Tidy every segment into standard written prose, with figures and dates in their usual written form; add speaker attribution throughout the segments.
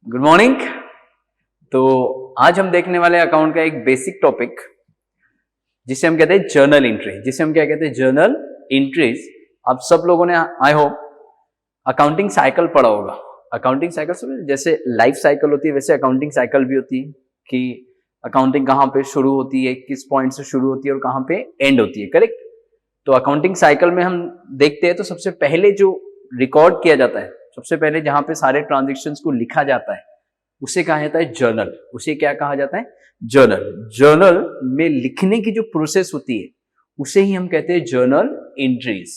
Speaker 1: Good morning. तो आज हम देखने वाले अकाउंट का एक बेसिक टॉपिक जिसे हम कहते हैं जर्नल एंट्री, जिसे हम क्या कहते हैं जर्नल एंट्रीज। आप सब लोगों ने आई होप अकाउंटिंग साइकिल पढ़ा होगा। अकाउंटिंग साइकिल समझ, जैसे लाइफ साइकिल होती है वैसे अकाउंटिंग साइकिल भी होती है कि अकाउंटिंग कहाँ पे शुरू होती है, किस पॉइंट से शुरू होती है और कहाँ पे एंड होती है, करेक्ट। तो अकाउंटिंग साइकिल में हम देखते हैं तो सबसे पहले जो रिकॉर्ड किया जाता है, सबसे पहले जहां पे सारे ट्रांजेक्शन्स को लिखा जाता है उसे कहा जाता है जर्नल। उसे क्या कहा जाता है? जर्नल। जर्नल में लिखने की जो प्रोसेस होती है उसे ही हम कहते हैं जर्नल एंट्रीज।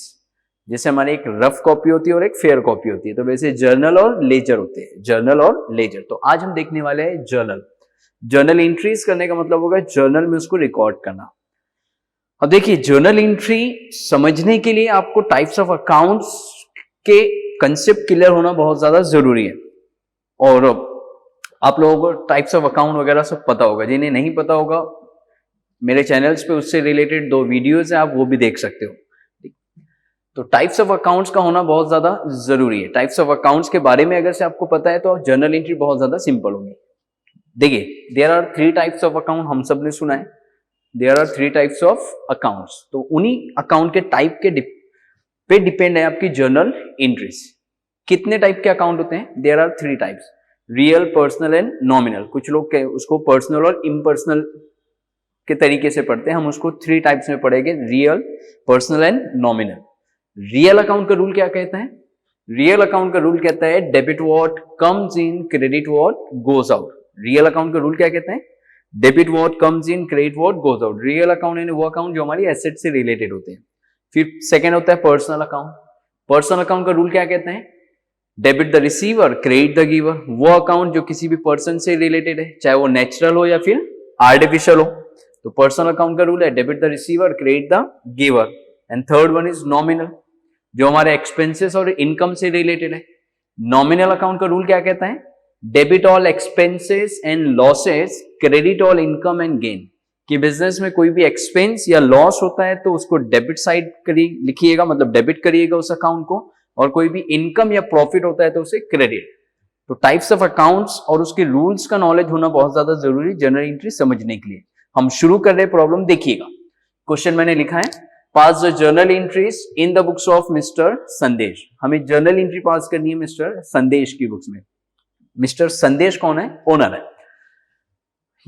Speaker 1: जैसे हमारी एक रफ कॉपी होती है और एक फेयर कॉपी होती है, तो वैसे जर्नल और लेजर होते हैं, जर्नल और लेजर। तो आज हम देखने वाले हैं जर्नल। जर्नल एंट्रीज करने का मतलब होगा जर्नल में उसको रिकॉर्ड करना। अब देखिए, जर्नल एंट्री समझने के लिए आपको टाइप्स ऑफ अकाउंट्स के कंसेप्ट क्लियर होना बहुत ज्यादा जरूरी है। और आप लोगों को टाइप्स ऑफ अकाउंट वगैरह सब पता होगा। जिन्हें नहीं पता होगा, मेरे चैनल्स पे उससे रिलेटेड 2 वीडियोस है, आप वो भी देख सकते हो। तो टाइप्स ऑफ अकाउंट्स का होना बहुत ज्यादा जरूरी है। टाइप्स ऑफ अकाउंट्स के बारे में अगर से आपको पता है तो जर्नल एंट्री बहुत ज्यादा सिंपल होगी। देखिए, there are 3 types of account, हम सब ने सुना है। There are 3 types of accounts. तो उन्हीं अकाउंट के टाइप के पे डिपेंड है आपकी जर्नल एंट्रीज। कितने टाइप के अकाउंट होते हैं? There are 3 types, real, personal and nominal. कुछ लोग उसको पर्सनल और इम्पर्सनल के तरीके से पढ़ते हैं, हम उसको 3 टाइप्स में पढ़ेंगे, real, personal and nominal. Real account का रूल क्या कहता है? रियल अकाउंट का रूल कहता है debit what comes in, credit what goes out. Real account का रूल क्या कहता है? Debit what comes in, credit what goes out. Real account यानी वो अकाउंट जो हमारी एसेट से रिलेटेड होते हैं। फिर सेकेंड होता है पर्सनल अकाउंट। पर्सनल अकाउंट का रूल क्या कहते हैं? Debit the receiver, credit the giver. वो अकाउंट जो किसी भी पर्सन से रिलेटेड है, चाहे वो नेचुरल हो या फिर आर्टिफिशियल हो। तो पर्सनल अकाउंट का रूल है debit the receiver, credit the giver. And third one is nominal, जो हमारे एक्सपेंसेस और इनकम से रिलेटेड है। नॉमिनल अकाउंट का रूल क्या कहता है? Debit all expenses and losses, credit all income and gain. कि बिजनेस में कोई भी एक्सपेंस या लॉस होता है तो उसको डेबिट साइड लिखिएगा, मतलब डेबिट करिएगा उस अकाउंट को, और कोई भी इनकम या प्रॉफिट होता है तो उसे क्रेडिट। तो टाइप्स ऑफ अकाउंट्स और उसके रूल्स का नॉलेज होना बहुत ज्यादा जरूरी जर्नल एंट्री समझने के लिए। हम शुरू कर रहे प्रॉब्लम, देखिएगा। क्वेश्चन मैंने लिखा है, pass the journal entries in the books of mister Sandesh. हमें जर्नल एंट्री पास करनी है मिस्टर संदेश की बुक्स में। मिस्टर संदेश कौन है? ओनर है।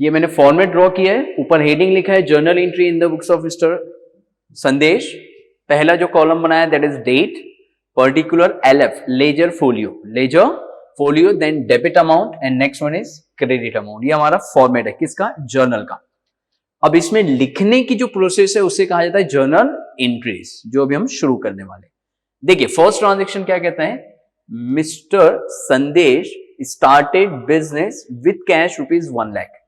Speaker 1: ये मैंने फॉर्मेट ड्रॉ किया है, ऊपर हेडिंग लिखा है journal entry in the books of mister Sandesh. पहला जो कॉलम बनाया that is date, particular LF, ledger folio, ledger folio, then debit amount and next one is credit amount. ये हमारा फॉर्मेट है किसका? जर्नल का। अब इसमें लिखने की जो प्रोसेस है उसे कहा जाता है जर्नल एंट्रीज, जो अभी हम शुरू करने वाले। देखिए, फर्स्ट ट्रांजेक्शन क्या कहता है? मिस्टर संदेश started business with cash ₹1 lakh.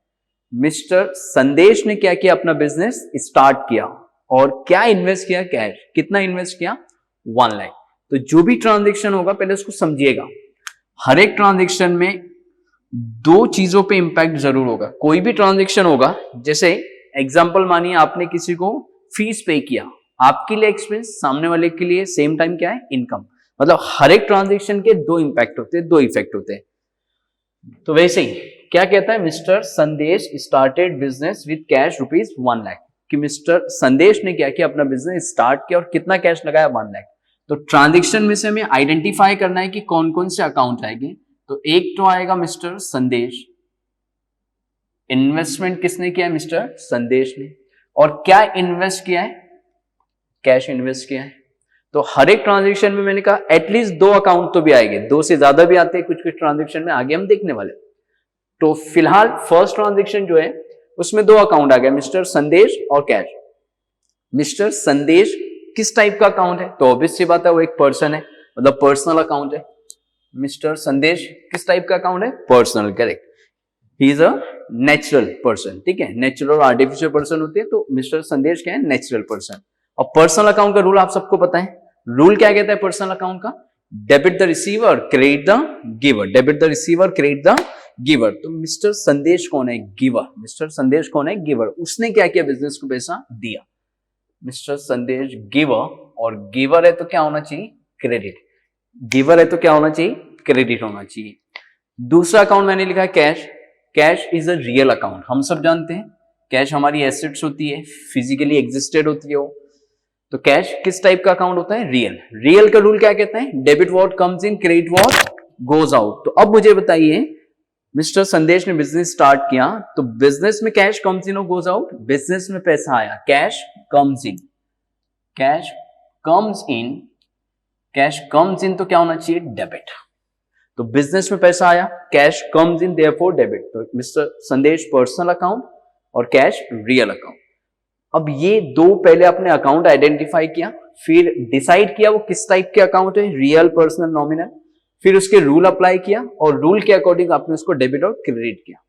Speaker 1: Mister संदेश ने क्या किया? अपना बिजनेस स्टार्ट किया और क्या इन्वेस्ट किया? कैश। कितना इन्वेस्ट किया? 1 लाख। तो जो भी ट्रांजेक्शन होगा पहले उसको समझिएगा। हर एक ट्रांजेक्शन में 2 चीजों पे इंपैक्ट जरूर होगा। कोई भी ट्रांजेक्शन होगा, जैसे एग्जांपल मानिए आपने किसी को फीस पे किया, आपके लिए एक्सपेंस, सामने वाले के लिए सेम टाइम क्या है? इनकम। मतलब हर एक ट्रांजेक्शन के 2 इंपैक्ट होते हैं, 2 इफेक्ट होते हैं। तो वैसे ही क्या कहता है? मिस्टर संदेश started business with cash ₹1 lakh. कि मिस्टर संदेश ने क्या किया? अपना बिजनेस स्टार्ट किया और कितना कैश लगाया? 1 लाख। तो ट्रांजेक्शन में से हमें आइडेंटिफाई करना है कि कौन कौन से अकाउंट आएंगे। तो एक तो आएगा मिस्टर संदेश, इन्वेस्टमेंट किसने किया है? मिस्टर संदेश ने। और क्या इन्वेस्ट किया है? कैश इन्वेस्ट किया है। तो हर एक ट्रांजेक्शन में मैंने कहा एटलीस्ट 2 अकाउंट तो भी आएंगे, 2 से ज्यादा भी आते हैं कुछ कुछ ट्रांजेक्शन में, आगे हम देखने वाले। तो फिलहाल फर्स्ट ट्रांजेक्शन जो है उसमें 2 अकाउंट आ गए, मिस्टर संदेश और कैश। मिस्टर संदेश किस टाइप का अकाउंट है? तो ऑब्वियस सी बात है वो एक पर्सन है, मतलब पर्सनल अकाउंट है। मिस्टर संदेश किस टाइप का अकाउंट है? Personal, correct. He is a natural person, ठीक है। नेचुरल और आर्टिफिशियल पर्सन होते हैं, तो मिस्टर संदेश क्या है? Natural person. और पर्सनल अकाउंट का रूल आप सबको पता है। रूल क्या कहता है पर्सनल अकाउंट का? Debit the receiver, credit the giver. Debit the receiver, credit the giver. तो मिस्टर संदेश कौन है? गिवर। मिस्टर संदेश कौन है? गिवर। उसने क्या किया? बिजनेस को पैसा दिया। मिस्टर संदेश गिवर, और गिवर है तो क्या होना चाहिए? क्रेडिट। गिवर है तो क्या होना चाहिए? क्रेडिट होना चाहिए। दूसरा अकाउंट मैंने लिखा है cash. Cash is a real account. हम सब जानते हैं कैश हमारी एसेट्स होती है, फिजिकली एग्जिस्टेड होती है वो। तो कैश किस टाइप का अकाउंट होता है? रियल। रियल का रूल क्या कहते हैं? Debit what comes in, credit what goes out. तो अब मुझे बताइए, मिस्टर संदेश ने बिजनेस स्टार्ट किया, तो बिजनेस में कैश कम्स इन और गोज आउट। बिजनेस में पैसा आया, cash comes in, cash comes in, cash comes in, तो क्या होना चाहिए? डेबिट। तो बिजनेस में पैसा आया, कैश कम्स इन, देयरफॉर डेबिट। तो मिस्टर संदेश पर्सनल अकाउंट और कैश रियल अकाउंट। अब ये दो पहले अपने अकाउंट आइडेंटिफाई किया, फिर डिसाइड किया वो किस टाइप के अकाउंट है, रियल, पर्सनल, नॉमिनल। फिर उसके रूल अप्लाई किया और रूल के अकॉर्डिंग आपने उसको डेबिट और क्रेडिट किया।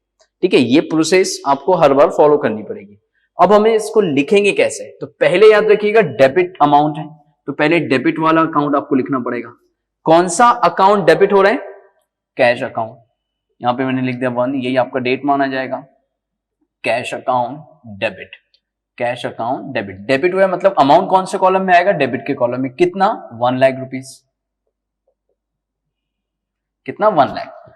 Speaker 1: ठीक है, ये प्रोसेस आपको हर बार फॉलो करनी पड़ेगी। अब हमें इसको लिखेंगे कैसे? तो पहले याद रखिएगा डेबिट अमाउंट है, तो पहले डेबिट वाला अकाउंट आपको लिखना पड़ेगा। कौन सा अकाउंट डेबिट हो रहा है? Cash account. यहां पे मैंने लिख दिया 1, यही आपका डेट माना जाएगा। Cash account debit, cash account debit. Debit हुआ मतलब अमाउंट कौन से कॉलम में आएगा? डेबिट के कॉलम में। कितना? 1 लाख रुपीस। कितना? 1 लाख।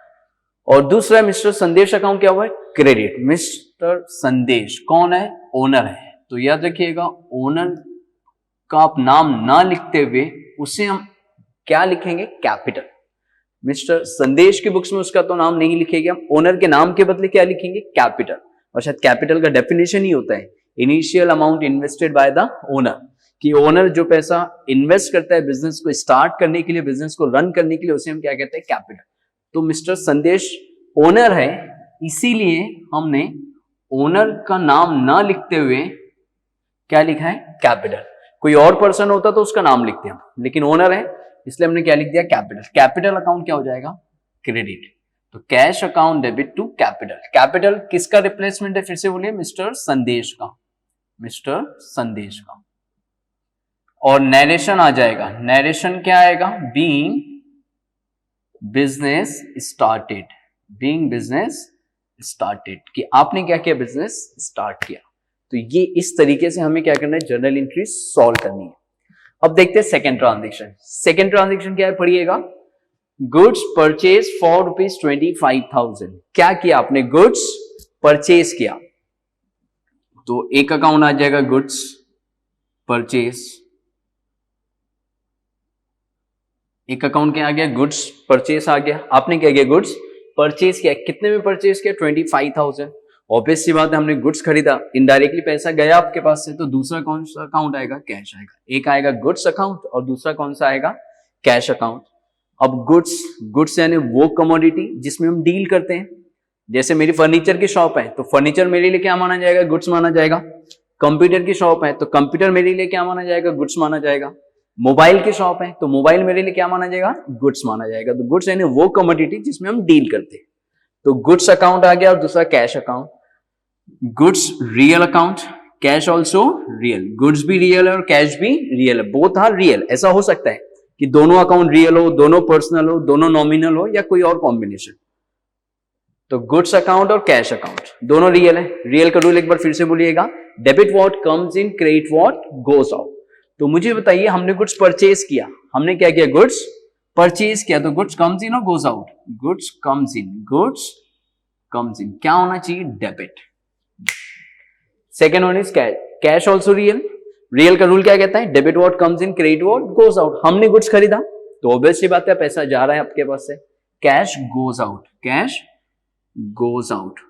Speaker 1: और दूसरा मिस्टर संदेश अकाउंट क्या हुआ है? क्रेडिट। मिस्टर संदेश कौन है? ओनर है। तो याद रखिएगा, ओनर का आप नाम ना लिखते हुए उसे हम क्या लिखेंगे? कैपिटल। मिस्टर संदेश की बुक्स में उसका तो नाम नहीं लिखेंगे हम, ओनर के नाम के बदले क्या लिखेंगे? कैपिटल। और शायद कैपिटल का डेफिनेशन ही होता है initial amount invested by the owner, कि ओनर जो पैसा इन्वेस्ट करता है बिजनेस को स्टार्ट करने के लिए, बिजनेस को रन करने के लिए, उसे हम क्या कहते हैं? कैपिटल। तो मिस्टर संदेश ओनर है, इसीलिए हमने ओनर का नाम ना लिखते हुए क्या लिखा है? कैपिटल। कोई और पर्सन होता तो उसका नाम लिखते हम, लेकिन ओनर है इसलिए हमने क्या लिख दिया? कैपिटल। कैपिटल अकाउंट क्या हो जाएगा? क्रेडिट। तो cash account debit to capital. Capital किसका रिप्लेसमेंट है? फिर से बोलिए, मिस्टर संदेश का, मिस्टर संदेश का। और नरेशन आ जाएगा। नरेशन क्या आएगा? Being business started, being business started, कि आपने क्या किया? बिजनेस स्टार्ट किया। तो ये इस तरीके से हमें क्या करना है? जर्नल एंट्री सॉल्व करनी है। अब देखते हैं सेकेंड ट्रांजेक्शन। सेकेंड ट्रांजेक्शन क्या है? पढ़िएगा। Goods purchase for ₹25,000। क्या किया आपने? गुड्स परचेज किया। तो एक अकाउंट आ जाएगा गुड्स परचेज, एक अकाउंट क्या आ गया? गुड्स परचेज आ गया। आपने क्या किया? गुड्स परचेज किया। कितने में परचेज किया? 25,000। ऑब्वियस सी बात है, हमने गुड्स खरीदा, इनडायरेक्टली पैसा गया आपके पास से, तो दूसरा कौन सा अकाउंट आएगा? कैश आएगा। एक आएगा गुड्स अकाउंट और दूसरा कौन सा आएगा? Cash account. अब गुड्स यानी वो कमोडिटी जिसमें हम डील करते हैं। जैसे मेरी फर्नीचर की शॉप है, तो फर्नीचर मेरे लिए क्या माना जाएगा? गुड्स माना जाएगा। कंप्यूटर की शॉप है, तो कंप्यूटर मेरे लिए क्या माना जाएगा? गुड्स माना जाएगा। मोबाइल की शॉप है, तो मोबाइल मेरे लिए क्या माना जाएगा? गुड्स माना जाएगा। तो गुड्स यानी वो कमोडिटी जिसमें हम डील करते हैं। तो गुड्स अकाउंट आ गया और दूसरा cash account. Goods real account, cash also real. Goods भी रियल है और कैश भी रियल है, बोथ आर रियल। ऐसा हो सकता है कि दोनों अकाउंट रियल हो, दोनों पर्सनल हो, दोनों नॉमिनल हो, या कोई और कॉम्बिनेशन। तो गुड्स अकाउंट और कैश अकाउंट दोनों रियल है। रियल का रूल एक बार फिर से बोलिएगा, debit what comes in, credit what goes out. तो मुझे बताइए, हमने गुड्स परचेज किया, हमने क्या किया? गुड्स परचेज किया, तो गुड्स कम्स इन और गोस आउट? गुड्स कम्स इन, गुड्स कम्स इन, क्या होना चाहिए? Debit. Second one is cash, cash also real. Real का रूल क्या कहता है? Debit what comes in, credit what goes out. हमने गुड्स खरीदा, तो ऑब्वियसली बात है पैसा जा रहा है आपके पास से, cash goes out, cash goes out.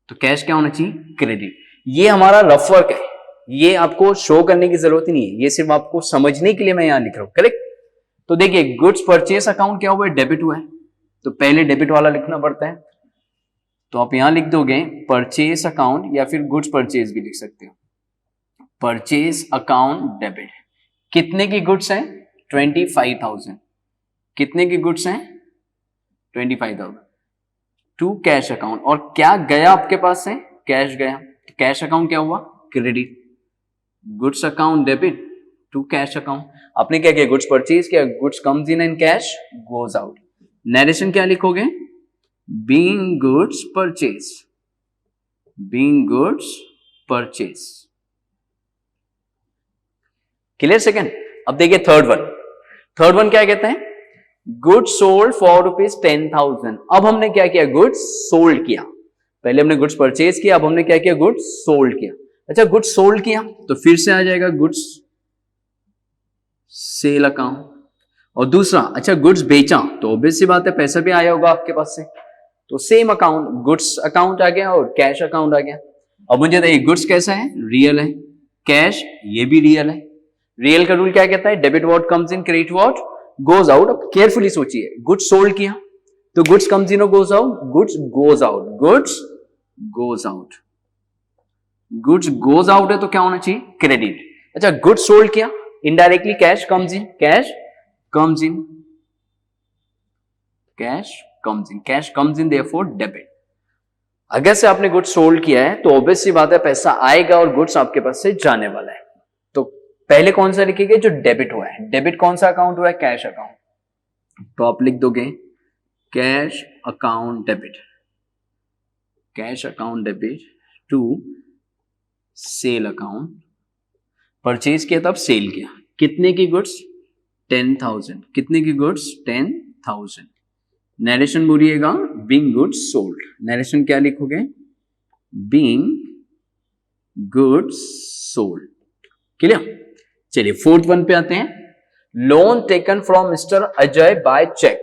Speaker 1: तो कैश क्या होना चाहिए? क्रेडिट। ये हमारा रफ वर्क है, ये आपको शो करने की जरूरत ही नहीं है, ये सिर्फ आपको समझने के लिए मैं यहां लिख रहा हूं। करेक्ट? तो देखिए, गुड्स परचेस अकाउंट क्या हुआ है? डेबिट हुआ है, तो पहले डेबिट वाला लिखना पड़ता है। तो आप यहां लिख दोगे परचेस अकाउंट, या फिर गुड्स परचेज भी लिख सकते हो। Purchase account debit. कितने की गुड्स है? 25,000। कितने की गुड्स हैं? 25,000 टू कैश अकाउंट। और क्या गया आपके पास से? कैश गया। कैश अकाउंट क्या हुआ? Credit. Goods account debit to cash account. आपने क्या किया? गुड्स परचेज किया, goods comes in and cash goes out. Narration क्या लिखोगे? Being goods purchase, being goods purchase. Clear? Second. अब देखिए थर्ड वन। थर्ड वन क्या कहते हैं? Goods sold for ₹10,000। अब हमने क्या किया, गुड्स सोल्ड किया। पहले हमने गुड्स परचेज किया, अब हमने क्या किया, गुड्स सोल्ड किया। अच्छा, गुड्स सोल्ड किया तो फिर से आ जाएगा गुड्स सेल अकाउंट। और दूसरा, अच्छा गुड्स बेचा तो ऑब्वियस सी बात है पैसा भी आया होगा आपके पास से, तो सेम अकाउंट, गुड्स अकाउंट आ गया और कैश अकाउंट आ गया। अब मुझे बताइए गुड्स कैसा है, रियल है, कैश ये भी रियल है। रियल का रूल क्या कहता है, debit what comes in, credit what goes out. अब केयरफुली सोचिए, गुड्स सोल्ड किया तो गुड्स कम्स इन और goes out, goods goes out, goods goes out, goods goes out है तो क्या होना चाहिए, क्रेडिट। अच्छा, गुड्स सोल्ड किया, इनडायरेक्टली कैश कम्स इन, कैश कम्स इन, कैश कम्स इन, कैश कम्स इन देयरफॉर डेबिट। अगर से आपने गुड्स सोल्ड किया है तो ऑब्वियस सी बात है पैसा आएगा और गुड्स आपके पास से जाने वाला है। तो पहले कौन सा लिखेंगे, जो डेबिट हुआ है। डेबिट कौन सा अकाउंट हुआ है, कैश अकाउंट। तो आप लिख दोगे cash account debit, cash account debit to sale account. Purchase किया तब सेल किया, कितने की गुड्स, 10,000, कितने की गुड्स, 10,000। नरेशन बोलिएगा बीइंग गुड्स सोल्ड। नरेशन क्या लिखोगे, बीइंग गुड्स सोल्ड। क्लियर। चलिए फोर्थ वन पे आते हैं, loan taken from mister Ajay by cheque.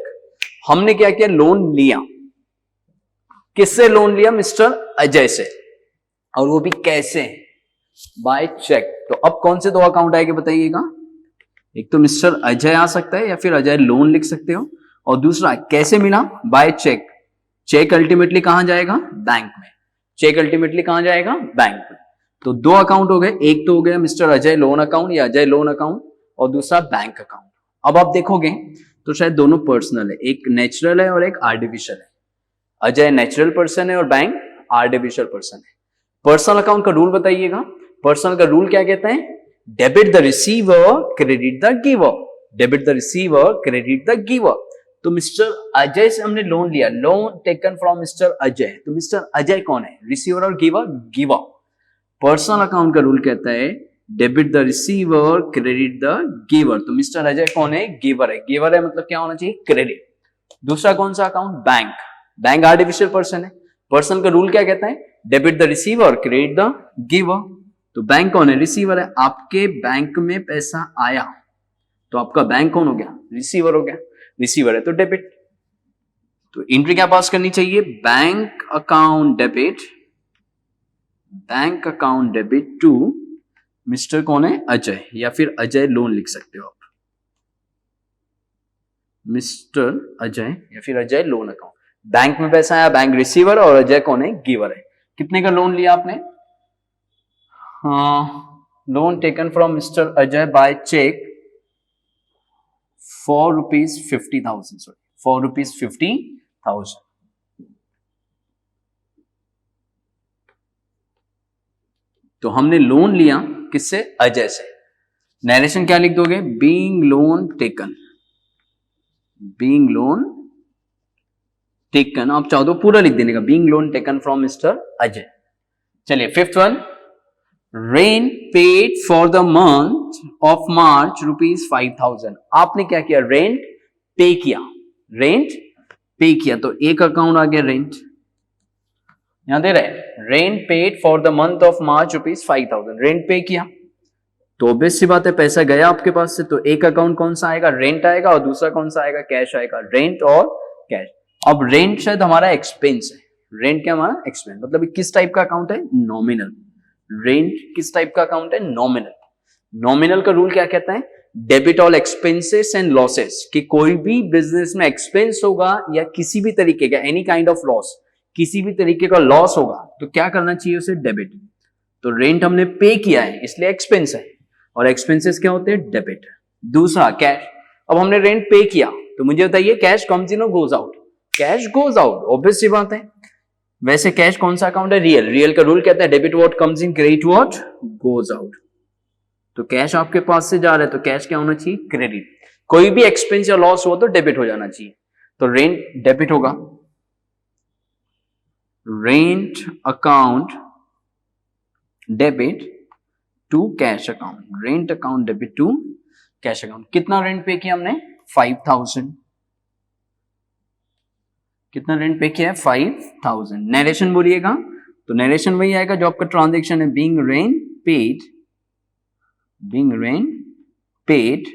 Speaker 1: हमने क्या किया, लोन लिया, किससे लोन लिया, मिस्टर अजय से, और वो भी कैसे, बाय चेक। तो अब कौन से दो अकाउंट आएंगे बताइएगा, एक तो मिस्टर अजय आ सकता है या फिर अजय लोन लिख सकते हो, और दूसरा कैसे मिला, बाय चेक। चेक अल्टीमेटली कहां जाएगा, बैंक में। चेक अल्टीमेटली कहां जाएगा, बैंक में। तो दो अकाउंट हो गए, एक तो हो गया मिस्टर अजय लोन अकाउंट या अजय लोन अकाउंट, और दूसरा बैंक अकाउंट। अब आप देखोगे तो शायद दोनों पर्सनल है, एक नेचुरल है और एक आर्टिफिशियल है। अजय नेचुरल पर्सन है और बैंक आर्टिफिशियल पर्सन है। पर्सनल अकाउंट का रूल बताइएगा। पर्सनल का रूल क्या कहता है, debit the receiver credit the giver, debit the receiver credit the giver. तो मिस्टर अजय से हमने लोन लिया, loan taken from mister Ajay. तो मिस्टर अजय कौन है, रिसीवर और गिवर, गिवर। पर्सनल अकाउंट का रूल कहता है debit the receiver credit the giver. तो मिस्टर अजय कौन है, गिवर है। गिवर है मतलब क्या होना चाहिए, क्रेडिट। दूसरा कौन सा account, bank. Bank artificial person है। पर्सनल का रूल क्या कहता है, debit the receiver credit the giver. तो बैंक कौन है, रिसीवर है। आपके बैंक में पैसा आया तो आपका बैंक कौन हो गया, रिसीवर हो गया। रिसीवर है तो डेबिट। तो एंट्री क्या पास करनी चाहिए, bank account debit, bank account debit to mister कौन है, अजय, या फिर अजय लोन लिख सकते हो आप, मिस्टर अजय या फिर अजय लोन अकाउंट। बैंक में पैसा आया, बैंक रिसीवर, और अजय कौन है, गिवर है। कितने का लोन लिया आपने, loan taken from mister Ajay by cheque for ₹50,000, sorry for ₹50,000। तो हमने लोन लिया किससे, अजय से। नरेशन क्या लिख दोगे, being loan taken, being loan taken. आप चाहो तो पूरा लिख देने का, being loan taken from mister Ajay. चलिए fifth one, rent paid for the month of March ₹5,000। आपने क्या किया, रेंट पे किया, रेंट पे किया। तो एक अकाउंट आ गया रेंट, यहां दे रहे rent paid for the month of March ₹5,000। Rent pay किया तो ऑब्वियस सी बात है पैसा गया आपके पास से, तो एक अकाउंट कौन सा आएगा, रेंट आएगा, और दूसरा कौन सा आएगा, कैश आएगा। रेंट और कैश। अब रेंट शायद हमारा एक्सपेंस है, रेंट क्या हमारा एक्सपेंस, मतलब किस टाइप का अकाउंट है, नॉमिनल। रेंट किस टाइप का अकाउंट है, नॉमिनल। नॉमिनल का रूल क्या कहता है, debit all expenses and losses, कि कोई भी बिजनेस में एक्सपेंस होगा या किसी भी तरीके का एनी काइंड ऑफ लॉस, किसी भी तरीके का लॉस होगा तो क्या करना चाहिए, उसे डेबिट। तो रेंट हमने पे किया है इसलिए एक्सपेंस है, और एक्सपेंसेस क्या होते हैं, डेबिट। दूसरा कैश, अब हमने रेंट पे किया तो मुझे बताइए कैश कम्स इन और goes out, cash goes out, obvious सी बात है। वैसे कैश कौन सा अकाउंट है, रियल। रियल का रूल कहता है debit what comes in credit what goes out. तो कैश आपके पास से जा रहा है तो कैश क्या होना चाहिए, क्रेडिट। कोई भी एक्सपेंस या लॉस हो तो डेबिट हो जाना चाहिए, तो रेंट डेबिट होगा। Rent account debit to cash account, rent account debit to cash account. कितना रेंट पे किया हमने, 5,000। कितना रेंट पे किया है 5000। नरेशन बोलिएगा तो नरेशन वही आएगा जो आपका ट्रांजेक्शन है, being rent paid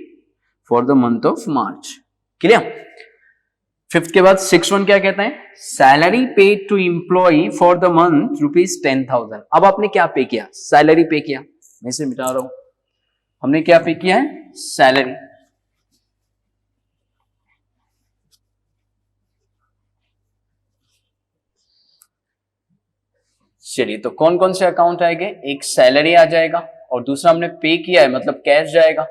Speaker 1: for the month of March. Clear. Fifth के बाद 6(1) क्या कहता है, salary paid to employ for the month ₹10,000। अब आपने क्या पे किया, सैलरी पे किया, मैं इसे मिटा रहा हूं, हमने क्या पे किया है, सैलरी। चलिए तो कौन कौन से अकाउंट आएंगे, एक सैलरी आ जाएगा और दूसरा हमने पे किया है मतलब कैश जाएगा,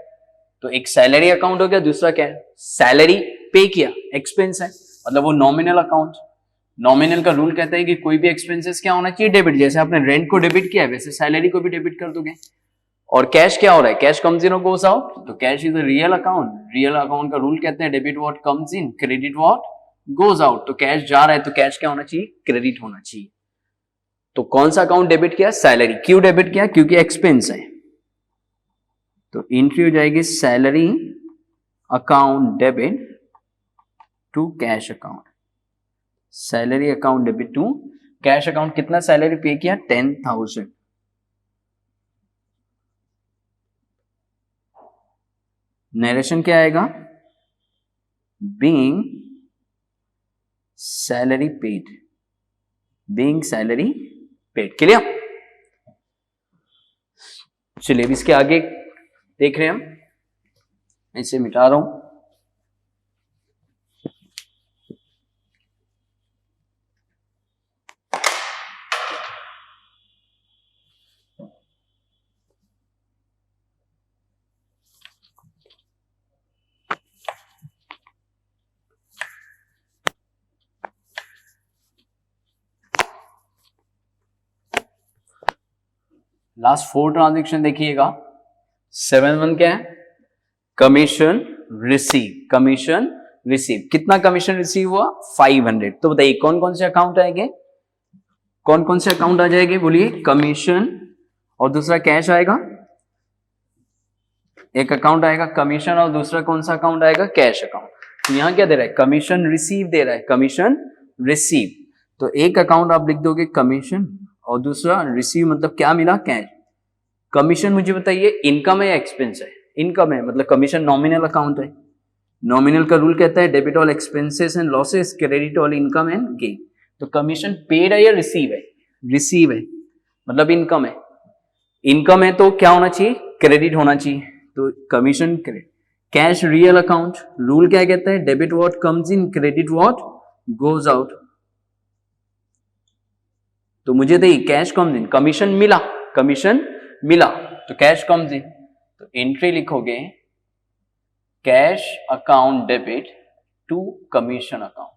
Speaker 1: तो एक सैलरी अकाउंट हो गया, दूसरा क्या है, सैलरी पे किया एक्सपेंस है मतलब वो नॉमिनल अकाउंट। नॉमिनल का रूल कहता है कि कोई भी एक्सपेंसेस क्या होना चाहिए, डेबिट। जैसे आपने रेंट को डेबिट किया है वैसे सैलरी को भी डेबिट कर दोगे। और कैश क्या हो रहा है, कैश कम्स इन और गोस आउट, तो cash is a real account. Real account का रूल कहते हैं debit what comes in, credit what goes out. तो कैश जा रहा है तो कैश क्या होना चाहिए, क्रेडिट होना चाहिए। तो कौन सा अकाउंट डेबिट किया, सैलरी। क्यों डेबिट किया, क्योंकि एक्सपेंस है, तो एंट्री हो जाएगी salary account debit to cash account. Salary account debit to cash account. कितना सैलरी पे किया, 10,000। नरेशन क्या आएगा, being salary paid, being salary paid. Clear. चलिए इसके आगे देख रहे हैं हम, इसे मिटा रहा हूं। लास्ट 4 ट्रांजेक्शन देखिएगा। 7(1) क्या है, कमीशन रिसीव। कमीशन रिसीव, कितना कमीशन रिसीव हुआ, 500। तो बताइए कौन कौन से अकाउंट आएंगे, कौन कौन से अकाउंट आ जाएंगे, बोलिए। कमीशन और दूसरा कैश आएगा, एक अकाउंट आएगा कमीशन और दूसरा कौन सा अकाउंट आएगा, कैश अकाउंट। तो यहां क्या दे रहा है, कमीशन रिसीव दे रहा है, कमीशन रिसीव। तो एक अकाउंट आप लिख दोगे कमीशन और दूसरा रिसीव, मतलब क्या मिला, कैश। कमीशन मुझे बताइए इनकम है या एक्सपेंस है, इनकम है मतलब कमीशन नॉमिनल अकाउंट है। नॉमिनल का रूल कहता है debit all expenses and losses, credit all income and gain. तो कमीशन पेड है या रिसीव है, रिसीव है मतलब इनकम है। इनकम है तो क्या होना चाहिए, क्रेडिट होना चाहिए, तो commission credit. Cash real account, rule क्या कहता है, debit what comes in, credit what goes out. तो मुझे देखिए कैश कम्स इन, कमीशन मिला, कमीशन मिला तो कैश कम्स इन। तो एंट्री लिखोगे cash account debit to commission account,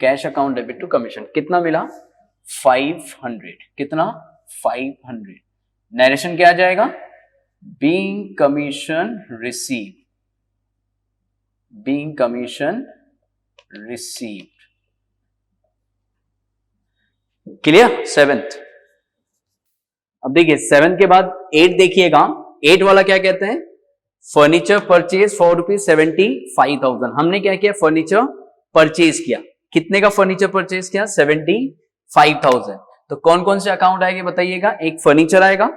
Speaker 1: cash account debit to commission. कितना मिला, 500। कितना, 500। नरेशन क्या आ जाएगा, being commission receive, being commission received. Clear. 7th। अब देखिए 7 के बाद 8 देखिएगा। 8 वाला क्या कहते हैं, फर्नीचर परचेज फॉर ₹75,000। हमने क्या किया, फर्नीचर परचेज किया। कितने का फर्नीचर परचेज किया, 75,000। तो कौन कौन से अकाउंट आएंगे बताइएगा, एक फर्नीचर आएगा,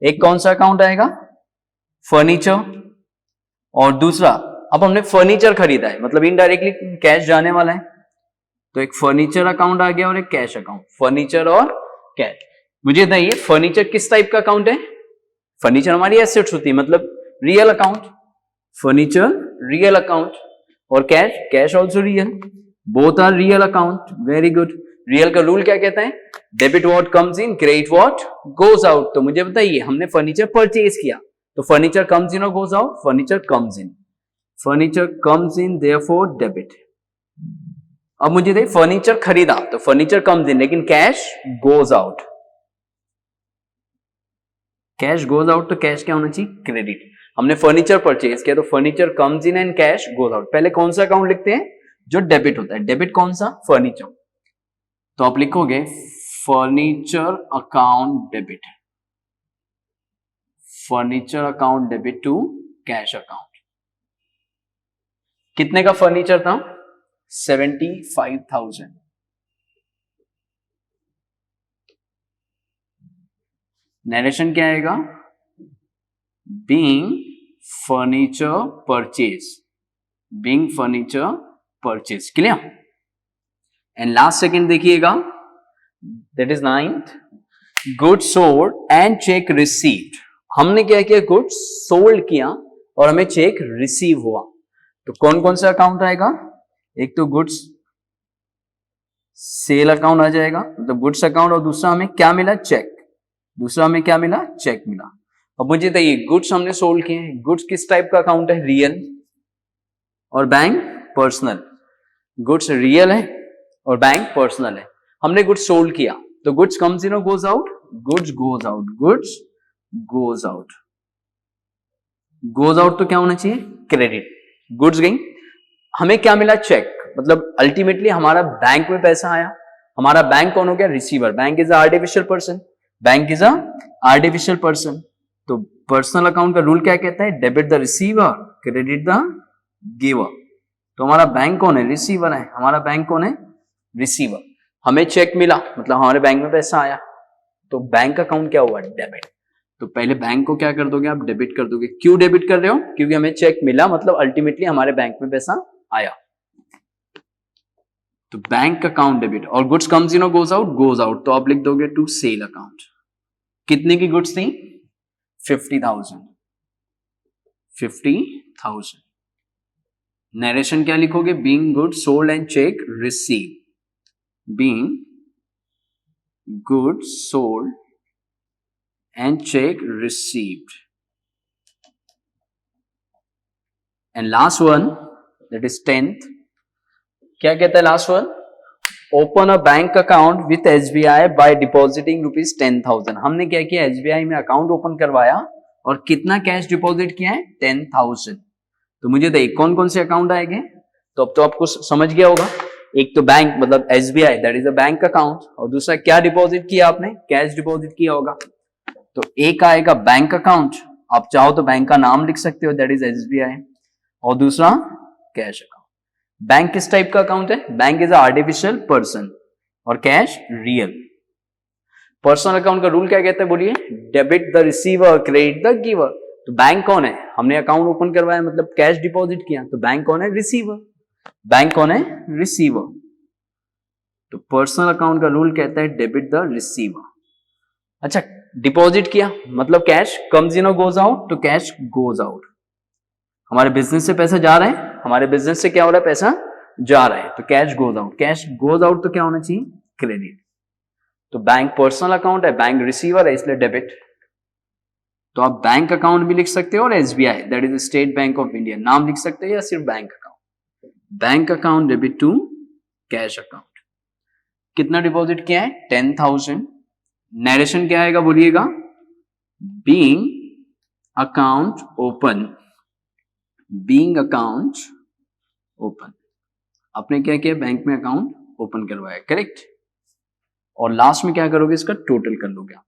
Speaker 1: एक कौन सा अकाउंट आएगा, फर्नीचर, और दूसरा अब हमने फर्नीचर खरीदा है मतलब इनडायरेक्टली कैश जाने वाला है, तो एक फर्नीचर अकाउंट आ गया और एक कैश अकाउंट। फर्नीचर और कैश। मुझे बताइए फर्नीचर किस टाइप का अकाउंट है, फर्नीचर हमारी एसेट्स होती है मतलब real account, furniture real account, और cash, cash also real, both are real account. Very good. Real का रूल क्या कहता है, debit what comes in, credit what goes out. तो मुझे बताइए हमने फर्नीचर परचेज किया तो फर्नीचर कम्स इन और goes out, furniture comes in, furniture comes in therefore debit. अब मुझे देखिए फर्नीचर खरीदा तो फर्नीचर कम्स इन लेकिन cash goes out, cash goes out, तो कैश क्या होना चाहिए, क्रेडिट। हमने फर्नीचर परचेज किया तो furniture comes in and cash goes out. पहले कौन सा अकाउंट लिखते हैं, जो डेबिट होता है। डेबिट कौन सा, फर्नीचर, तो आप लिखोगे furniture account debit, furniture account debit to cash account. कितने का फर्नीचर था, 75,000। नरेशन क्या आएगा? Being furniture purchase, being furniture purchase. Clear? And last second देखिएगा, that is 9th, goods sold and cheque received. हमने क्या किया? गुड्स सोल्ड किया और हमें चेक रिसीव हुआ। तो कौन कौन सा अकाउंट आएगा? एक तो गुड्स सेल अकाउंट आ जाएगा, मतलब गुड्स अकाउंट, और दूसरा हमें क्या मिला? चेक। दूसरा हमें क्या मिला? चेक मिला। अब मुझे बताइए, गुड्स हमने सोल्ड किए हैं, गुड्स किस टाइप का अकाउंट है? रियल और बैंक पर्सनल। गुड्स रियल है और बैंक पर्सनल है। हमने गुड्स सोल्ड किया तो गुड्स कम्स इन और goes out, goods goes out, goods goes out. Goes out तो क्या होना चाहिए? क्रेडिट। गुड्स गई, हमें क्या मिला? चेक। मतलब अल्टीमेटली हमारा बैंक में पैसा आया। हमारा बैंक कौन हो गया? Receiver. Bank is artificial person, bank is artificial person. तो पर्सनल अकाउंट का रूल क्या कहता है? Debit the receiver, credit the giver. तो हमारा बैंक कौन है? रिसीवर है। हमारा बैंक कौन है? रिसीवर। हमें चेक मिला, मतलब हमारे बैंक में पैसा आया, तो बैंक अकाउंट क्या हुआ? डेबिट। तो पहले बैंक को क्या कर दोगे आप? डेबिट कर दोगे। क्यों डेबिट कर रहे हो? क्योंकि हमें चेक मिला, मतलब अल्टीमेटली हमारे बैंक में पैसा आया। तो बैंक अकाउंट डेबिट। और गुड्स कम्स इन और गोज आउट, गोज आउट तो आप लिख दोगे टू सेल अकाउंट। कितने की गुड्स थी? 50,000, 50,000। नरेशन क्या लिखोगे? Being goods sold and check receive, being goods sold and cheque received. And last one, that is 10th, क्या कहता है last one? Open a bank account with SBI by depositing ₹10,000। हमने क्या किया? एसबीआई में अकाउंट ओपन करवाया और कितना कैश डिपॉजिट किया है? 10,000। तो मुझे देखिए कौन कौन से अकाउंट आएंगे, तो अब तो आपको समझ गया होगा। एक तो बैंक, मतलब SBI, that is a bank account, और दूसरा क्या डिपॉजिट किया आपने? कैश डिपॉजिट किया होगा। तो एक आएगा बैंक अकाउंट, आप चाहो तो बैंक का नाम लिख सकते हो, दैट इज एसबीआई, और दूसरा कैश अकाउंट। बैंक किस टाइप का अकाउंट है? बैंक इज आर्टिफिशियल पर्सन और कैश रियल। पर्सनल अकाउंट का रूल क्या कहता है? बोलिए। Debit the receiver, credit the giver. तो बैंक कौन है? हमने अकाउंट ओपन करवाया, मतलब कैश डिपॉजिट किया, तो बैंक कौन है? रिसीवर। बैंक कौन है? रिसीवर। तो पर्सनल अकाउंट का रूल कहता है डेबिट द रिसीवर। अच्छा, डिपॉजिट किया मतलब कैश कम्स इन और गोज आउट, तो कैश गोज आउट। हमारे बिजनेस से पैसा जा रहा है, हमारे बिजनेस से क्या हो रहा है? पैसा जा रहा है, तो cash goes out. Cash goes out तो क्या होना चाहिए? क्रेडिट। तो बैंक पर्सनल अकाउंट है, बैंक रिसीवर है, इसलिए डेबिट। तो आप बैंक अकाउंट भी लिख सकते हो और SBI, that is State Bank of India, नाम लिख सकते हो, या सिर्फ bank account. Bank account debit to cash account. कितना डिपॉजिट किया है? 10,000। नरेशन क्या आएगा? बोलिएगा। Being account open, being account open. आपने क्या किया? बैंक में अकाउंट ओपन करवाया, करेक्ट। और लास्ट में क्या करोगे? इसका टोटल कर लोगे आप।